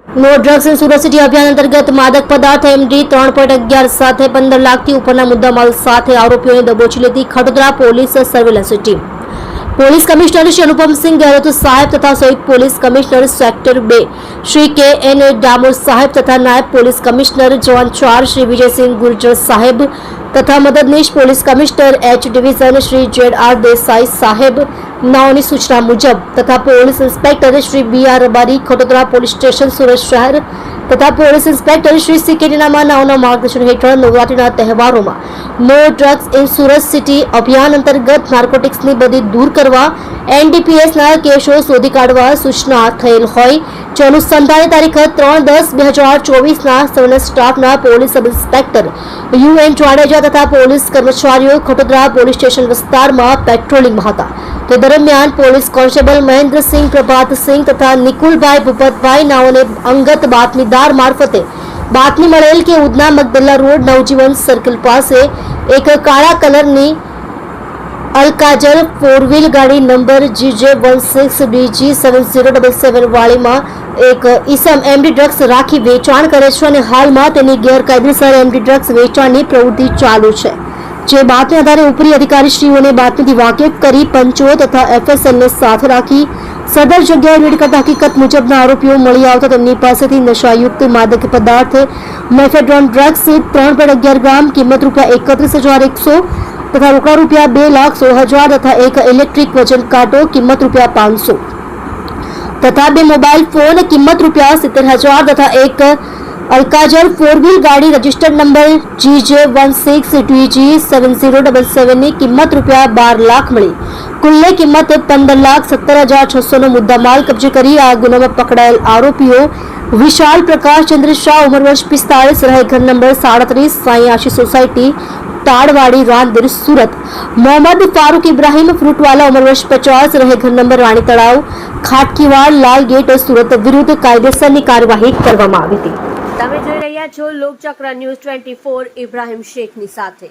No drugs in Surat city અભિયાન અંતર્ગત માદક પદાર્થ એમડી 3.11 સાથે 15 લાખથી ઉપરના મુદ્દામાલ સાથે આરોપીઓને દબોચી લેતી Khadodara police surveillance team police commissioner Shri Anupamsinh Gehlot સાહેબ તથા સંયુક્ત police commissioner sector 2 Shri K N. Damor સાહેબ તથા નાયબ police commissioner zone 4 Shri Vijaysinh Gurjar સાહેબ તથા મદદનીશ police commissioner H division Shri Z R. Desai સાહેબ નાઓની સૂચના મુજબ તથા police inspector Shri B R. Rabari Khadodara police station Surat શહેર તથા પોલીસ ઇન્સ્પેક્ટર શ્રી સી.કે. નાઓના માર્ગદર્શન હેઠળ નવરાત્રીના તહેવારોમાં no drugs in Surat city અભિયાન અંતર્ગત નાર્કોટિક્સની બધી દૂર કરવા એનડીપીએસના કેસો શોધી કાઢવા સૂચના થયેલ હોય જે અનુસંધાને તારીખ 3/10/2024ના સર્વેલન્સ સ્ટાફના પોલીસ સબ ઇન્સ્પેક્ટર યુ.એન. જાડેજા તથા પોલીસ કર્મચારીઓ ખડોદરા પોલીસ સ્ટેશન વિસ્તારમાં પેટ્રોલિંગમાં હતા તે દરમિયાન પોલીસ કોન્સ્ટેબલ મહેન્દ્રસિંહ પ્રભાતસિંહ તથા નિકુલભાઈ ભૂપતભાઈ નાઓને અંગત બાતમીદાર મારફતે બાતમી મળેલ કે ઉધના મગદલ્લા રોડ નવજીવન સર્કલ પાસે એક કાળા કલરની અલકાજર 4 વ્હીલ ગાડી નંબર GJ16DG7077 વાળીમાં એક ઈસમ એમડી ડ્રગ્સ રાખી વેચાણ કરે છે અને હાલમાં તેની ગેરકાયદેસર એમડી ડ્રગ્સ વેચાણની પ્રવૃત્તિ ચાલુ છે જે બાતમી આધારે ઉપરી અધિકારીશ્રીઓને બાતમીથી વાકેફ કરી પંચો તથા એફએસએલને સાથે રાખી સદર જગ્યાએ રેડ કરતા હકીકત મુજબના આરોપીઓ મળી આવતા તેમની પાસેથી નશાયુક્ત માદક પદાર્થ મેફેડ્રોન ડ્રગ્સ 3.11 ગ્રામ કિંમત ₹31,100 તથા રોકડા ₹2,16,000 તથા એક ઇલેક્ટ્રિક વજન કાંટો કિંમત ₹500 તથા 2 મોબાઈલ ફોન કિંમત ₹70,000 તથા એક અલકાજર 4 વ્હીલ ગાડી રજિસ્ટર્ડ નંબર GJ16DG7077 ની કિંમત ₹12 લાખ મળી કુલ્લે કિંમત 15,17,600 નો મુદ્દામાલ કબજે કરી આ ગુનામાં પકડાયેલ આરોપીઓ વિશાલ પ્રકાશ ચંદ્ર શાહ ઉંમર વર્ષ 45 રહે ઘર નંબર 37 સાઈ આશી સોસાયટી તાડવાડી રાંદેર સુરત મોહમ્મદ ફારૂક ઇબ્રાહિમ ફ્રૂટવાલા ઉંમર વર્ષ 50 રહે ઘર નંબર રાણી તળાવ ખાટકીવાડ લાલ ગેટ સુરત વિરુદ્ધ કાયદેસરની કાર્યવાહી કરવામાં આવી હતી। તમે જોઈ રહ્યા છો લોકચક્ર ન્યૂઝ 24 ઇબ્રાહિમ શેખની સાથે।